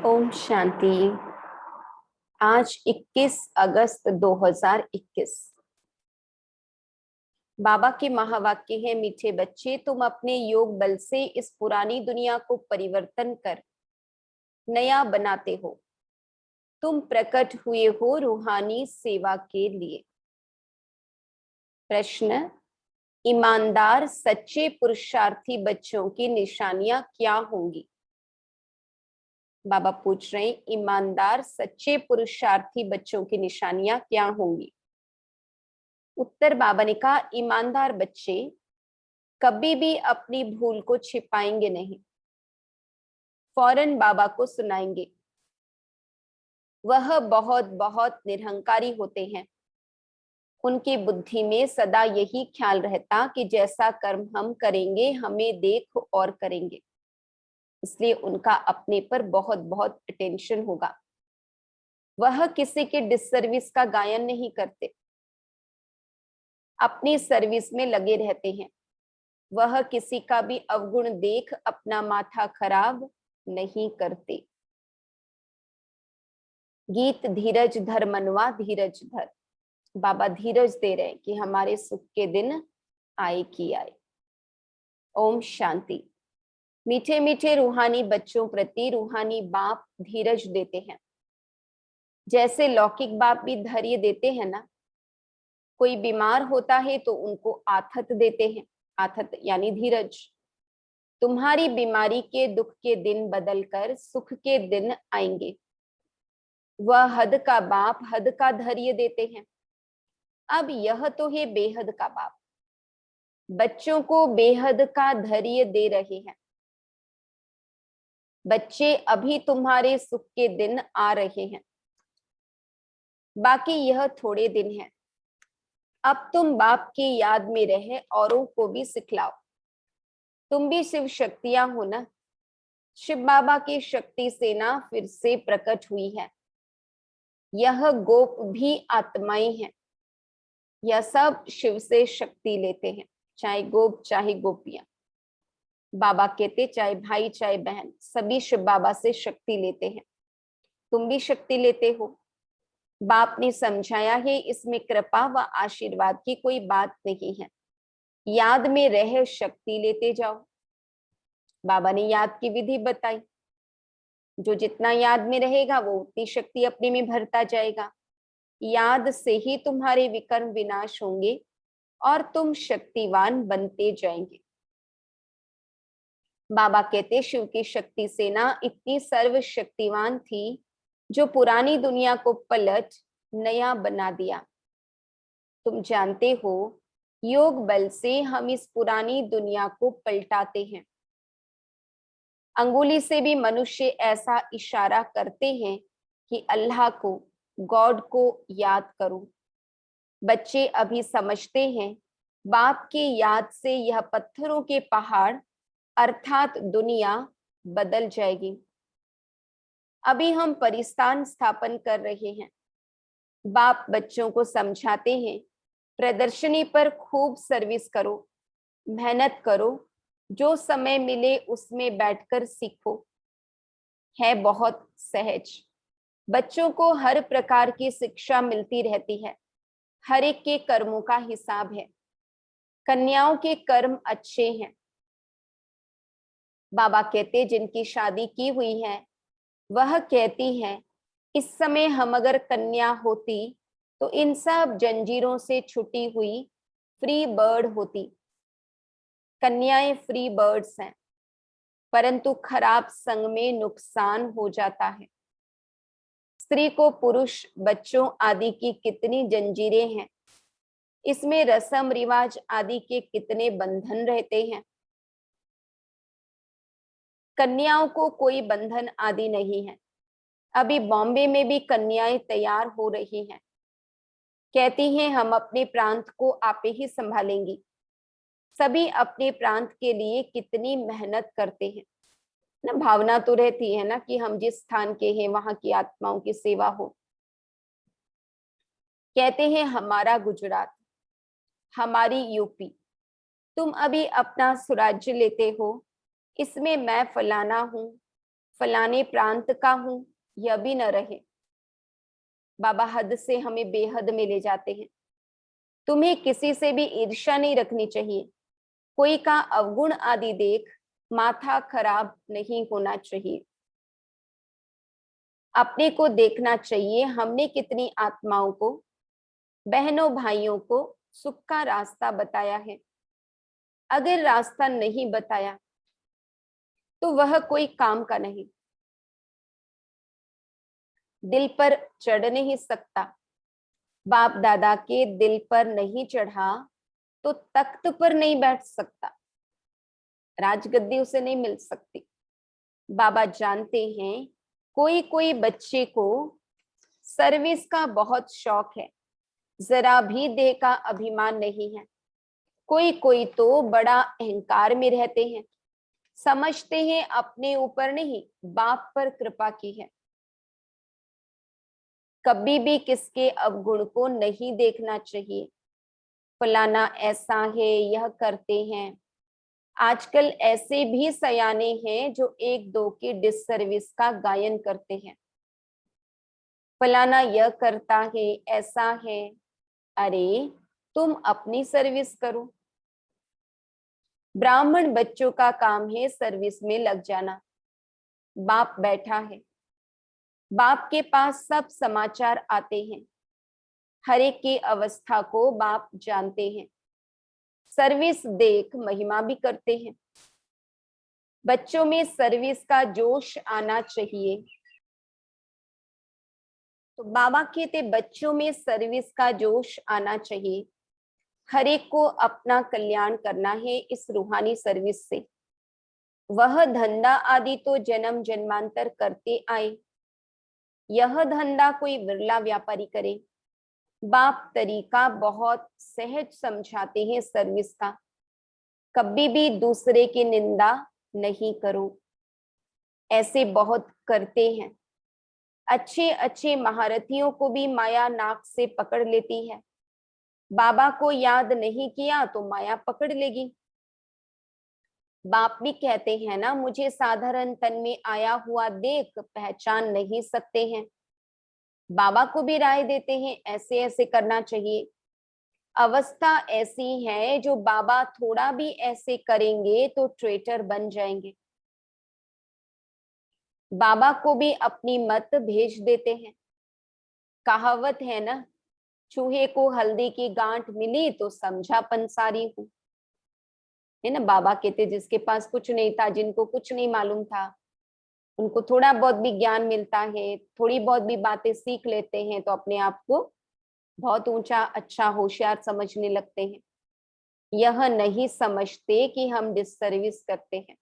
ओम शांति। आज 21 अगस्त 2021। बाबा के महावाक्य है, मीठे बच्चे, तुम अपने योग बल से इस पुरानी दुनिया को परिवर्तन कर नया बनाते हो। तुम प्रकट हुए हो रूहानी सेवा के लिए। प्रश्न, ईमानदार सच्चे पुरुषार्थी बच्चों की निशानियां क्या होंगी? बाबा पूछ रहे हैं, ईमानदार सच्चे पुरुषार्थी बच्चों की निशानियां क्या होंगी? उत्तर बाबा ने कहा, ईमानदार बच्चे कभी भी अपनी भूल को छिपाएंगे नहीं, फौरन बाबा को सुनाएंगे। वह बहुत बहुत निरहंकारी होते हैं। उनकी बुद्धि में सदा यही ख्याल रहता कि जैसा कर्म हम करेंगे हमें देख और करेंगे, इसलिए उनका अपने पर बहुत बहुत अटेंशन होगा। वह किसी के डिससर्विस का गायन नहीं करते, अपनी सर्विस में लगे रहते हैं। वह किसी का भी अवगुण देख अपना माथा खराब नहीं करते। गीत धीरज धर मनवा धीरज धर। बाबा धीरज दे रहे हैं कि हमारे सुख के दिन आए कि आए। ओम शांति। मीठे मीठे रूहानी बच्चों प्रति रूहानी बाप धीरज देते हैं। जैसे लौकिक बाप भी धैर्य देते हैं ना, कोई बीमार होता है तो उनको आथत देते हैं। आथत यानी धीरज। तुम्हारी बीमारी के दुख के दिन बदलकर सुख के दिन आएंगे। वह हद का बाप हद का धैर्य देते हैं। अब यह तो है बेहद का बाप, बच्चों को बेहद का धैर्य दे रहे हैं। बच्चे अभी तुम्हारे सुख के दिन आ रहे हैं, बाकी यह थोड़े दिन हैं। अब तुम बाप की याद में रहे औरों को भी सिखलाओ। तुम भी शिव शक्तियां हो ना। शिव बाबा की शक्ति सेना फिर से प्रकट हुई है। यह गोप भी आत्माएं हैं। यह सब शिव से शक्ति लेते हैं, चाहे गोप चाहे गोपियां। बाबा कहते चाहे भाई चाहे बहन, सभी शिव बाबा से शक्ति लेते हैं। तुम भी शक्ति लेते हो। बाप ने समझाया है, इसमें कृपा व आशीर्वाद की कोई बात नहीं है। याद में रह शक्ति लेते जाओ। बाबा ने याद की विधि बताई। जो जितना याद में रहेगा वो उतनी शक्ति अपने में भरता जाएगा। याद से ही तुम्हारे विकर्म विनाश होंगे और तुम शक्तिवान बनते जाएंगे। बाबा कहते शिव की शक्ति सेना इतनी सर्वशक्तिवान थी जो पुरानी दुनिया को पलट नया बना दिया। तुम जानते हो, योग बल से हम इस पुरानी दुनिया को पलटाते हैं। अंगुली से भी मनुष्य ऐसा इशारा करते हैं कि अल्लाह को, गॉड को याद करो। बच्चे अभी समझते हैं, बाप की याद से यह पत्थरों के पहाड़ अर्थात दुनिया बदल जाएगी। अभी हम परिस्थान स्थापन कर रहे हैं। बाप बच्चों को समझाते हैं, प्रदर्शनी पर खूब सर्विस करो, मेहनत करो, जो समय मिले उसमें बैठकर सीखो। है बहुत सहज। बच्चों को हर प्रकार की शिक्षा मिलती रहती है। हर एक के कर्मों का हिसाब है। कन्याओं के कर्म अच्छे हैं। बाबा कहते जिनकी शादी की हुई है वह कहती है, इस समय हम अगर कन्या होती तो इन सब जंजीरों से छुटी हुई फ्री बर्ड होती। कन्याएं फ्री बर्ड्स हैं, परंतु खराब संग में नुकसान हो जाता है। स्त्री को पुरुष, बच्चों आदि की कितनी जंजीरें हैं। इसमें रस्म रिवाज आदि के कितने बंधन रहते हैं। कन्याओं को कोई बंधन आदि नहीं है। अभी बॉम्बे में भी कन्याएं तैयार हो रही हैं। कहती हैं हम अपने प्रांत को आपे ही संभालेंगी। सभी अपने प्रांत के लिए कितनी मेहनत करते हैं ना। भावना तो रहती है ना कि हम जिस स्थान के हैं वहां की आत्माओं की सेवा हो। कहते हैं हमारा गुजरात, हमारी यूपी, तुम अभी अपना स्वराज्य लेते हो, इसमें मैं फलाना हूं, फलाने प्रांत का हूं यह भी न रहे। बाबा हद से हमें बेहद में ले जाते हैं। तुम्हें किसी से भी ईर्ष्या नहीं रखनी चाहिए। कोई का अवगुण आदि देख माथा खराब नहीं होना चाहिए। अपने को देखना चाहिए हमने कितनी आत्माओं को, बहनों भाइयों को सुख का रास्ता बताया है। अगर रास्ता नहीं बताया तो वह कोई काम का नहीं। दिल पर चढ़ नहीं सकता, बाप दादा के दिल पर नहीं चढ़ा तो तख्त पर नहीं बैठ सकता, राजगद्दी उसे नहीं मिल सकती। बाबा जानते हैं कोई कोई बच्चे को सर्विस का बहुत शौक है, जरा भी देह का अभिमान नहीं है। कोई कोई तो बड़ा अहंकार में रहते हैं, समझते हैं अपने ऊपर नहीं बाप पर कृपा की है। कभी भी किसके अवगुण को नहीं देखना चाहिए। फलाना ऐसा है, यह करते हैं। आजकल ऐसे भी सयाने हैं जो एक दो की डिससर्विस का गायन करते हैं। फलाना यह करता है, ऐसा है। अरे तुम अपनी सर्विस करो। ब्राह्मण बच्चों का काम है सर्विस में लग जाना। बाप बैठा है, बाप के पास सब समाचार आते हैं, हर एक की अवस्था को बाप जानते हैं। सर्विस देख महिमा भी करते हैं। बच्चों में सर्विस का जोश आना चाहिए। तो बाबा कहते बच्चों में सर्विस का जोश आना चाहिए। हर एक को अपना कल्याण करना है इस रूहानी सर्विस से। वह धंधा आदि तो जन्म जन्मांतर करते आए, यह धंधा कोई विरला व्यापारी करे। बाप तरीका बहुत सहज समझाते हैं सर्विस का। कभी भी दूसरे की निंदा नहीं करो, ऐसे बहुत करते हैं। अच्छे अच्छे महारथियों को भी माया नाक से पकड़ लेती है। बाबा को याद नहीं किया तो माया पकड़ लेगी। बाप भी कहते हैं ना, मुझे साधारण तन में आया हुआ देख पहचान नहीं सकते हैं। बाबा को भी राय देते हैं ऐसे ऐसे करना चाहिए। अवस्था ऐसी है जो बाबा थोड़ा भी ऐसे करेंगे तो ट्रेटर बन जाएंगे। बाबा को भी अपनी मत भेज देते हैं। कहावत है ना, चूहे को हल्दी की गांठ मिली तो समझा पंसारी हूं, है ना। बाबा कहते जिसके पास कुछ नहीं था, जिनको कुछ नहीं मालूम था, उनको थोड़ा बहुत भी ज्ञान मिलता है, थोड़ी बहुत भी बातें सीख लेते हैं तो अपने आप को बहुत ऊंचा अच्छा होशियार समझने लगते हैं। यह नहीं समझते कि हम डिससर्विस करते हैं।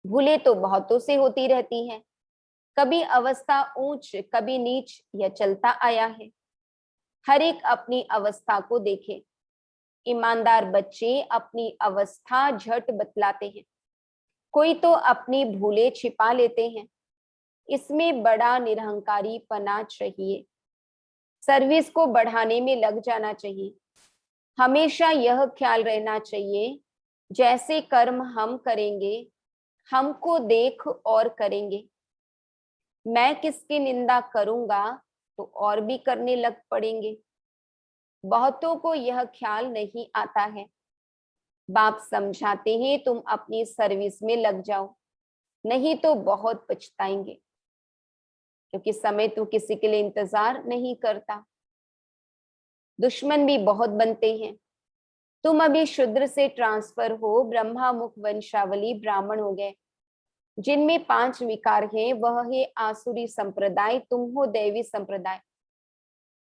भूले तो बहुतों से होती रहती हैं। कभी अवस्था ऊंच कभी नीच यह चलता आया है। हर एक अपनी अवस्था को देखे। ईमानदार बच्चे अपनी अवस्था झट बतलाते हैं। कोई तो अपनी भूले छिपा लेते हैं। इसमें बड़ा निरहंकारी पना चाहिए। सर्विस को बढ़ाने में लग जाना चाहिए। हमेशा यह ख्याल रहना चाहिए जैसे कर्म हम करेंगे हमको देख और करेंगे। मैं किसकी निंदा करूंगा तो और भी करने लग पड़ेंगे। बहुतों को यह ख्याल नहीं आता है। बाप समझाते हैं तुम अपनी सर्विस में लग जाओ, नहीं तो बहुत पछताएंगे, क्योंकि समय तो किसी के लिए इंतजार नहीं करता। दुश्मन भी बहुत बनते हैं। तुम अभी शूद्र से ट्रांसफर हो, ब्रह्मा मुख वंशावली ब्राह्मण हो गए। जिनमें 5 विकार हैं वह है आसुरी संप्रदाय, तुम हो दैवी संप्रदाय।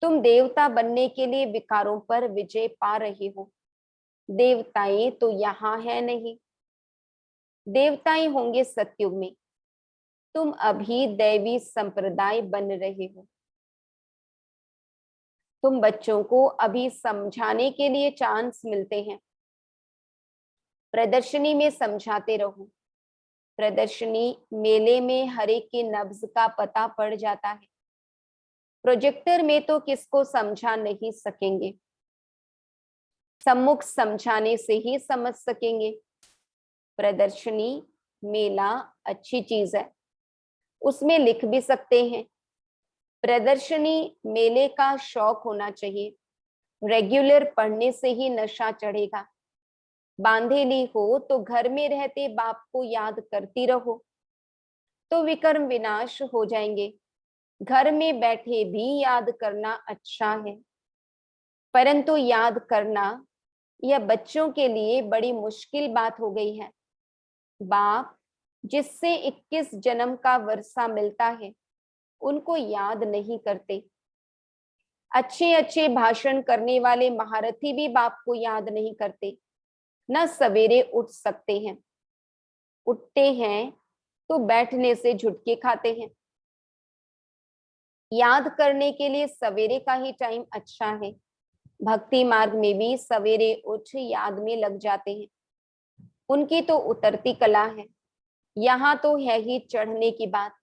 तुम देवता बनने के लिए विकारों पर विजय पा रहे हो। देवताएं तो यहाँ है नहीं, देवताएं होंगे सतयुग में। तुम अभी दैवी संप्रदाय बन रहे हो। तुम बच्चों को अभी समझाने के लिए चांस मिलते हैं। प्रदर्शनी में समझाते रहो। प्रदर्शनी मेले में हर एक की नब्ज का पता पड़ जाता है। प्रोजेक्टर में तो किसको समझा नहीं सकेंगे, सम्मुख समझाने से ही समझ सकेंगे। प्रदर्शनी मेला अच्छी चीज है, उसमें लिख भी सकते हैं। प्रदर्शनी मेले का शौक होना चाहिए। रेगुलर पढ़ने से ही नशा चढ़ेगा। बांधेली हो तो घर में रहते बाप को याद करती रहो, तो विकर्म विनाश हो जाएंगे। घर में बैठे भी याद करना अच्छा है, परंतु याद करना यह बच्चों के लिए बड़ी मुश्किल बात हो गई है। बाप जिससे 21 जन्म का वर्षा मिलता है, उनको याद नहीं करते। अच्छे अच्छे भाषण करने वाले महारथी भी बाप को याद नहीं करते, न सवेरे उठ सकते हैं। उठते हैं तो बैठने से झुटके खाते हैं। याद करने के लिए सवेरे का ही टाइम अच्छा है। भक्ति मार्ग में भी सवेरे उठ याद में लग जाते हैं। उनकी तो उतरती कला है, यहाँ तो है ही चढ़ने की बात।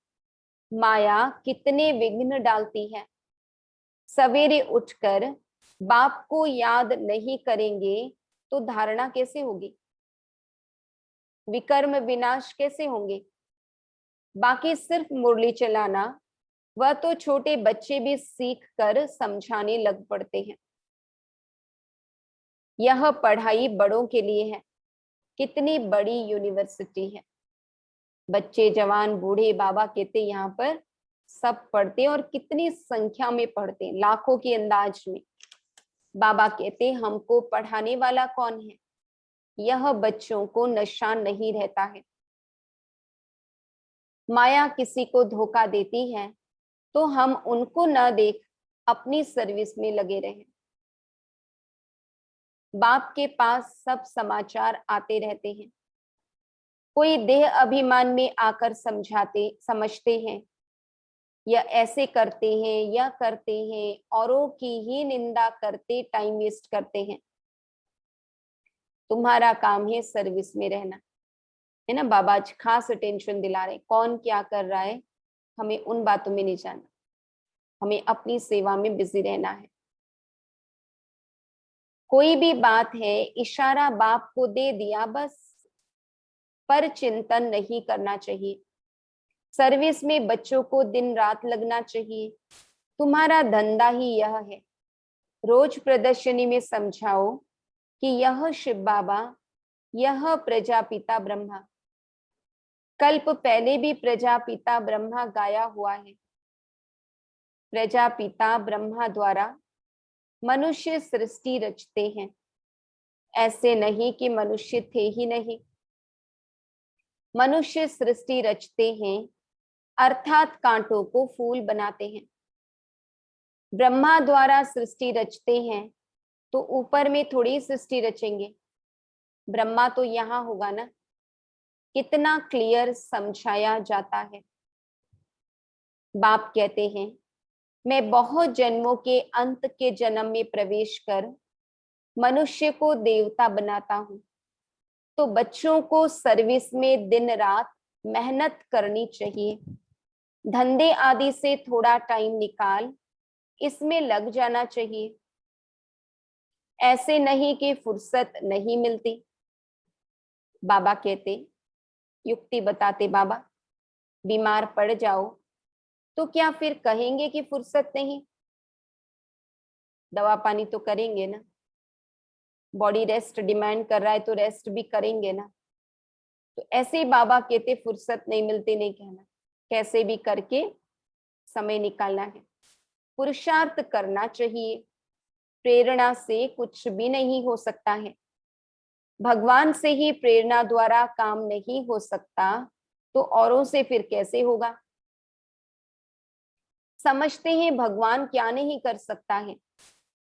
माया कितने विघ्न डालती है। सवेरे उठकर बाप को याद नहीं करेंगे तो धारणा कैसे होगी, विकर्म विनाश कैसे होंगे। बाकी सिर्फ मुरली चलाना, वह तो छोटे बच्चे भी सीख कर समझाने लग पड़ते हैं। यह पढ़ाई बड़ों के लिए है। कितनी बड़ी यूनिवर्सिटी है। बच्चे जवान बूढ़े बाबा कहते यहाँ पर सब पढ़ते और कितनी संख्या में पढ़ते, लाखों के अंदाज में। बाबा कहते हमको पढ़ाने वाला कौन है, यह बच्चों को नशा नहीं रहता है। माया किसी को धोखा देती है तो हम उनको न देख अपनी सर्विस में लगे रहें। बाप के पास सब समाचार आते रहते हैं। कोई देह अभिमान में आकर समझते हैं, या ऐसे करते हैं या करते हैं, औरों की ही निंदा करते टाइम वेस्ट करते हैं। तुम्हारा काम है सर्विस में रहना, है ना। बाबा आज खास अटेंशन दिला रहे, कौन क्या कर रहा है हमें उन बातों में नहीं जाना, हमें अपनी सेवा में बिजी रहना है। कोई भी बात है इशारा बाप को दे दिया बस, पर चिंतन नहीं करना चाहिए। सर्विस में बच्चों को दिन रात लगना चाहिए। तुम्हारा धंधा ही यह है। रोज प्रदर्शनी में समझाओ कि यह शिव बाबा, यह प्रजापिता ब्रह्मा। कल्प पहले भी प्रजापिता ब्रह्मा गाया हुआ है। प्रजापिता ब्रह्मा द्वारा मनुष्य सृष्टि रचते हैं। ऐसे नहीं कि मनुष्य थे ही नहीं, मनुष्य सृष्टि रचते हैं, अर्थात कांटों को फूल बनाते हैं। ब्रह्मा द्वारा सृष्टि रचते हैं तो ऊपर में थोड़ी सृष्टि रचेंगे, ब्रह्मा तो यहाँ होगा ना। कितना क्लियर समझाया जाता है। बाप कहते हैं मैं बहुत जन्मों के अंत के जन्म में प्रवेश कर मनुष्य को देवता बनाता हूं, तो बच्चों को सर्विस में दिन रात मेहनत करनी चाहिए। धंधे आदि से थोड़ा टाइम निकाल इसमें लग जाना चाहिए। ऐसे नहीं कि फुर्सत नहीं मिलती। बाबा कहते, युक्ति बताते बाबा, बीमार पड़ जाओ तो क्या फिर कहेंगे कि फुर्सत नहीं, दवा पानी तो करेंगे ना। बॉडी रेस्ट डिमांड कर रहा है तो रेस्ट भी करेंगे ना। तो ऐसे ही बाबा कहते फुर्सत नहीं मिलती नहीं कहना, कैसे भी करके समय निकालना है। पुरुषार्थ करना चाहिए, प्रेरणा से कुछ भी नहीं हो सकता है। भगवान से ही प्रेरणा द्वारा काम नहीं हो सकता तो औरों से फिर कैसे होगा। समझते हैं भगवान क्या नहीं कर सकता है,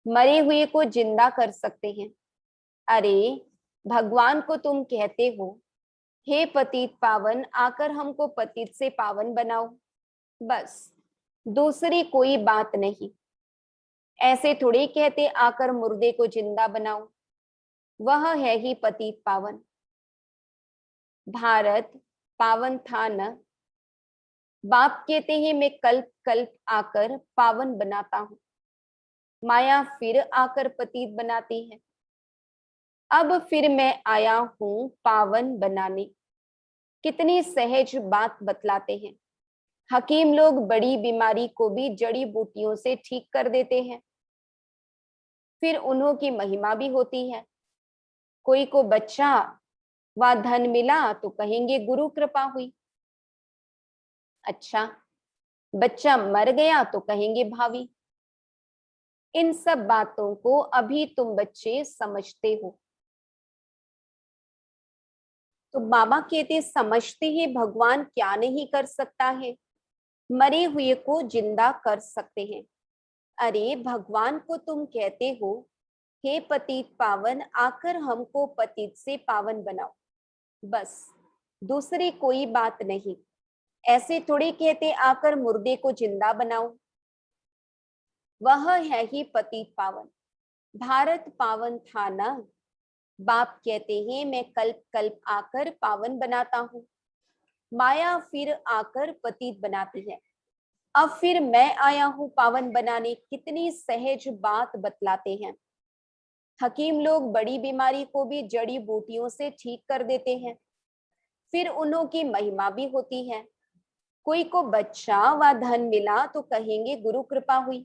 मरे हुए को जिंदा कर सकते हैं। अरे भगवान को तुम कहते हो हे पतित पावन, आकर हमको पतित से पावन बनाओ, बस, दूसरी कोई बात नहीं। ऐसे थोड़ी कहते आकर मुर्दे को जिंदा बनाओ, वह है ही पतित पावन। भारत पावन था न, बाप कहते हैं मैं कल्प कल्प आकर पावन बनाता हूं। माया फिर आकर पतित बनाती है। अब फिर मैं आया हूं पावन बनाने। कितनी सहज बात बतलाते हैं। हकीम लोग बड़ी बीमारी को भी जड़ी बूटियों से ठीक कर देते हैं, फिर उन्हों की महिमा भी होती है। कोई को बच्चा व धन मिला तो कहेंगे गुरु कृपा हुई। अच्छा, बच्चा मर गया तो कहेंगे भावी। इन सब बातों को अभी तुम बच्चे समझते हो। तो बाबा कहते समझते ही भगवान क्या नहीं कर सकता है, मरे हुए को जिंदा कर सकते हैं। अरे भगवान को तुम कहते हो हे पतित पावन, आकर हमको पतित से पावन बनाओ, बस, दूसरी कोई बात नहीं। ऐसे थोड़ी कहते आकर मुर्दे को जिंदा बनाओ। वह है ही पतित पावन। भारत पावन था ना। बाप कहते हैं मैं कल्प कल्प आकर पावन बनाता हूँ, माया फिर आकर पतित बनाती है। अब फिर मैं आया हूँ पावन बनाने। कितनी सहज बात बतलाते हैं। हकीम लोग बड़ी बीमारी को भी जड़ी बूटियों से ठीक कर देते हैं, फिर उन्हों की महिमा भी होती है। कोई को बच्चा व धन मिला तो कहेंगे गुरु कृपा हुई,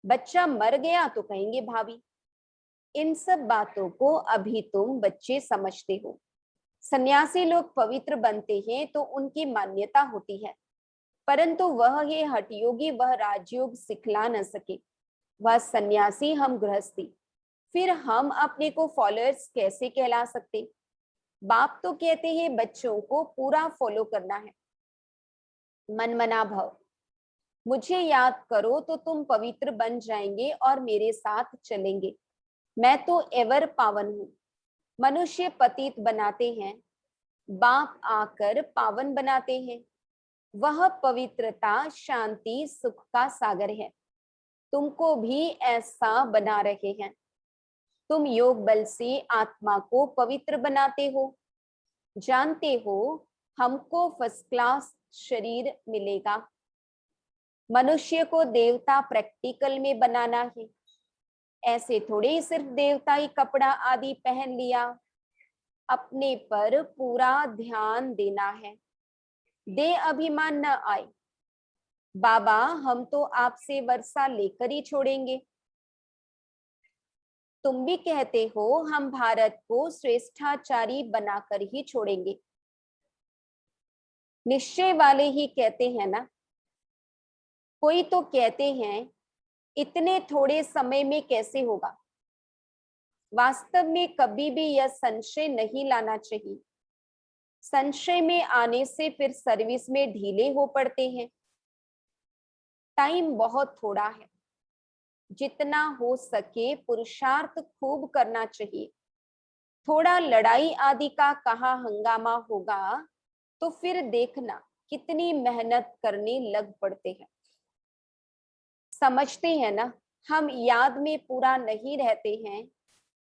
बच्चा मर गया तो कहेंगे भावी। इन सब बातों को अभी तुम बच्चे समझते हो। सन्यासी लोग पवित्र बनते हैं तो उनकी मान्यता होती है, परंतु वह ये हठयोगी वह राजयोग सिखला न सके। वह सन्यासी, हम गृहस्थी, फिर हम अपने को फॉलोअर्स कैसे कहला सकते। बाप तो कहते हैं बच्चों को पूरा फॉलो करना है। मन मना भव, मुझे याद करो तो तुम पवित्र बन जाएंगे और मेरे साथ चलेंगे। मैं तो एवर पावन हूँ। मनुष्य पतित बनाते हैं, बाप आकर पावन बनाते हैं। वह पवित्रता शांति सुख का सागर है। तुमको भी ऐसा बना रहे हैं। तुम योग बल से आत्मा को पवित्र बनाते हो। जानते हो हमको फर्स्ट क्लास शरीर मिलेगा। मनुष्य को देवता प्रैक्टिकल में बनाना है। ऐसे थोड़े सिर्फ देवता ही कपड़ा आदि पहन लिया, अपने पर पूरा ध्यान देना है। दे अभिमान न आए। बाबा हम तो आपसे वर्षा लेकर ही छोड़ेंगे। तुम भी कहते हो हम भारत को श्रेष्ठाचारी बनाकर ही छोड़ेंगे। निश्चय वाले ही कहते हैं ना। कोई तो कहते हैं इतने थोड़े समय में कैसे होगा। वास्तव में कभी भी यह संशय नहीं लाना चाहिए। संशय में आने से फिर सर्विस में ढीले हो पड़ते हैं। टाइम बहुत थोड़ा है। जितना हो सके पुरुषार्थ खूब करना चाहिए। थोड़ा लड़ाई आदि का कहाँ हंगामा होगा तो फिर देखना कितनी मेहनत करने लग पड़ते हैं। समझते हैं ना, हम याद में पूरा नहीं रहते हैं,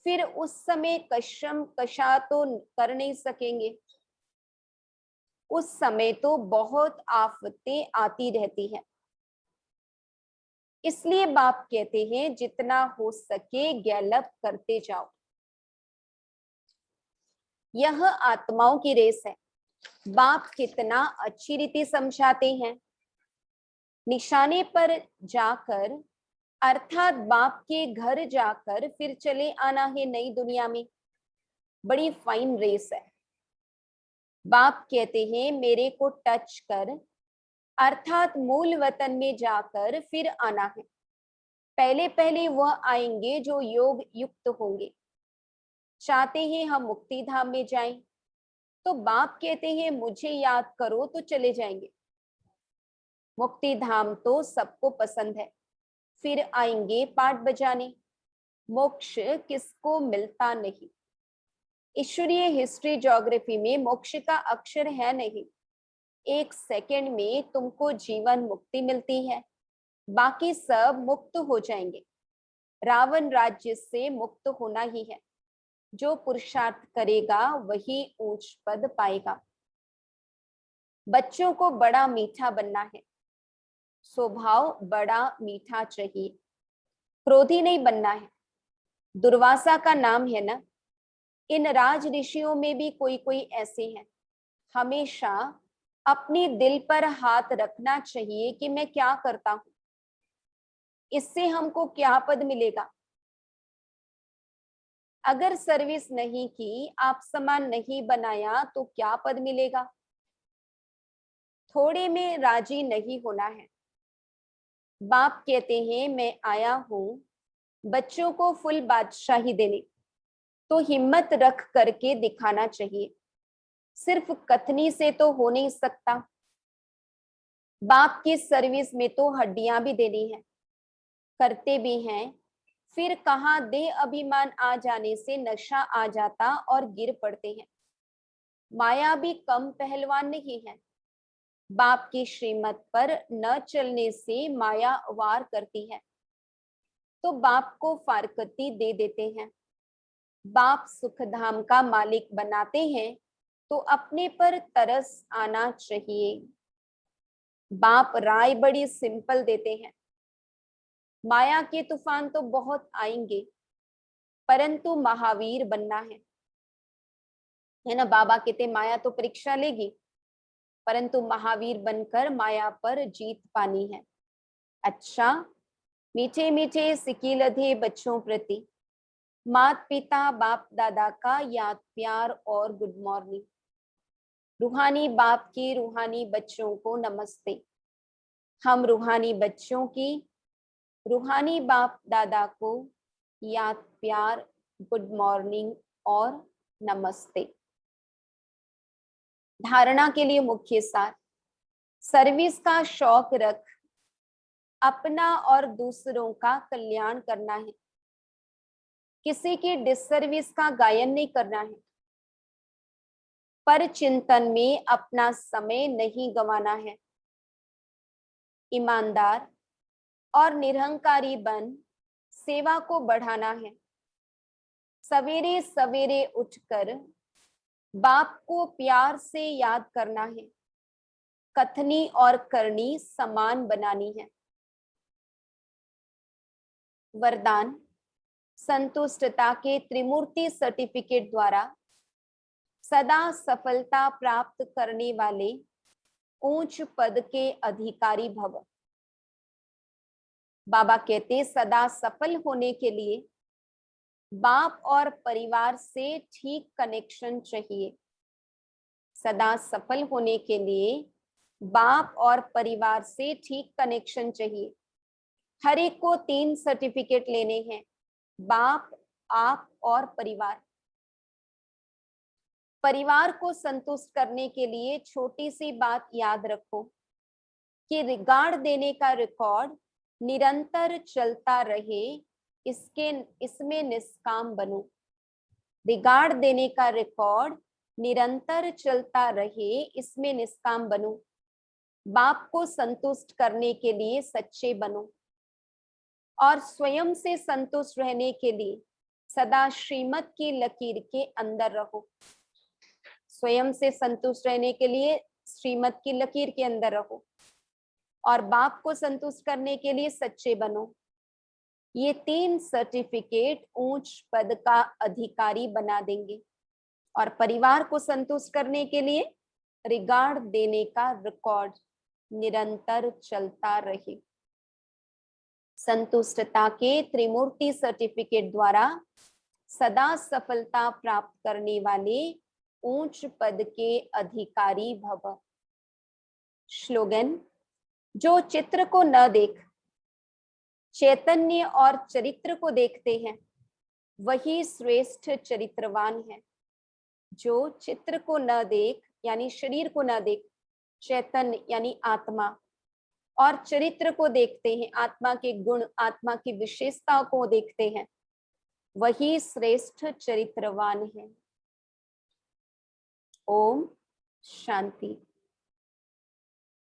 फिर उस समय कशम कशा तो कर नहीं सकेंगे। उस समय तो बहुत आफतें आती रहती हैं। इसलिए बाप कहते हैं जितना हो सके गैलप करते जाओ। यह आत्माओं की रेस है। बाप कितना अच्छी रीति समझाते हैं। निशाने पर जाकर अर्थात बाप के घर जाकर फिर चले आना है नई दुनिया में। बड़ी फाइन रेस है। बाप कहते हैं मेरे को टच कर, अर्थात मूल वतन में जाकर फिर आना है। पहले पहले वह आएंगे जो योग युक्त होंगे। चाहते हैं हम मुक्ति धाम में जाएं, तो बाप कहते हैं मुझे याद करो तो चले जाएंगे। मुक्ति धाम तो सबको पसंद है, फिर आएंगे पाठ बजाने। मोक्ष किसको मिलता नहीं। ईश्वरीय हिस्ट्री ज्योग्राफी में मोक्ष का अक्षर है नहीं। एक सेकंड में तुमको जीवन मुक्ति मिलती है, बाकी सब मुक्त हो जाएंगे। रावण राज्य से मुक्त होना ही है। जो पुरुषार्थ करेगा वही ऊंच पद पाएगा। बच्चों को बड़ा मीठा बनना है। स्वभाव बड़ा मीठा चाहिए, क्रोधी नहीं बनना है। दुर्वासा का नाम है ना। इन राज ऋषियों में भी कोई कोई ऐसे हैं। हमेशा अपने दिल पर हाथ रखना चाहिए कि मैं क्या करता हूं, इससे हमको क्या पद मिलेगा। अगर सर्विस नहीं की, आप समान नहीं बनाया, तो क्या पद मिलेगा। थोड़े में राजी नहीं होना है। बाप कहते हैं मैं आया हूं बच्चों को फुल बादशाही देने, तो हिम्मत रख करके दिखाना चाहिए। सिर्फ कथनी से तो हो नहीं सकता। बाप की सर्विस में तो हड्डियां भी देनी है, करते भी हैं। फिर कहाँ देह अभिमान आ जाने से नशा आ जाता और गिर पड़ते हैं। माया भी कम पहलवान नहीं है। बाप की श्रीमत पर न चलने से माया वार करती है, तो बाप को फारकती दे देते हैं। बाप सुखधाम का मालिक बनाते हैं, तो अपने पर तरस आना चाहिए। बाप राय बड़ी सिंपल देते हैं। माया के तूफान तो बहुत आएंगे, परंतु महावीर बनना है ना। बाबा कहते माया तो परीक्षा लेगी, परंतु महावीर बनकर माया पर जीत पानी है। अच्छा, मीठे मीठे सिकीलधे बच्चों प्रति मात पिता बाप दादा का याद प्यार और गुड मॉर्निंग। रूहानी बाप की रूहानी बच्चों को नमस्ते। हम रूहानी बच्चों की रूहानी बाप दादा को याद प्यार गुड मॉर्निंग और नमस्ते। धारणा के लिए मुख्य सार, सर्विस का शौक रख अपना और दूसरों का कल्याण करना है। किसी की डिससर्विस का गायन नहीं करना है। पर चिंतन में अपना समय नहीं गंवाना है। ईमानदार और निरहंकारी बन सेवा को बढ़ाना है। सवेरे सवेरे उठकर बाप को प्यार से याद करना है। कथनी और करनी समान बनानी है। वरदान, संतुष्टता के त्रिमूर्ति सर्टिफिकेट द्वारा सदा सफलता प्राप्त करने वाले ऊंच पद के अधिकारी भव। बाबा कहते सदा सफल होने के लिए बाप और परिवार से ठीक कनेक्शन चाहिए। सदा सफल होने के लिए बाप और परिवार से ठीक कनेक्शन चाहिए। हर एक को 3 सर्टिफिकेट लेने हैं, बाप, आप और परिवार। परिवार को संतुष्ट करने के लिए छोटी सी बात याद रखो कि रिगार्ड देने का रिकॉर्ड निरंतर चलता रहे, इसमें निष्काम बनो। रिगार्ड देने का रिकॉर्ड निरंतर चलता रहे, इसमें निष्काम बनो। बाप को संतुष्ट करने के लिए सच्चे बनो और स्वयं से संतुष्ट रहने के लिए सदा श्रीमत की लकीर के अंदर रहो। स्वयं से संतुष्ट रहने के लिए श्रीमत की लकीर के अंदर रहो और बाप को संतुष्ट करने के लिए सच्चे बनो। ये 3 सर्टिफिकेट ऊंच पद का अधिकारी बना देंगे और परिवार को संतुष्ट करने के लिए रिगार्ड देने का रिकॉर्ड निरंतर चलता रहे। संतुष्टता के त्रिमूर्ति सर्टिफिकेट द्वारा सदा सफलता प्राप्त करने वाले ऊंच पद के अधिकारी भव। श्लोगन, जो चित्र को न देख चैतन्य और चरित्र को देखते हैं, वही श्रेष्ठ चरित्रवान है। जो चित्र को न देख यानी शरीर को न देख, चैतन्य यानी आत्मा, और चरित्र को देखते हैं, आत्मा के गुण, आत्मा की विशेषताओं को देखते हैं, वही श्रेष्ठ चरित्रवान है। ओम शांति।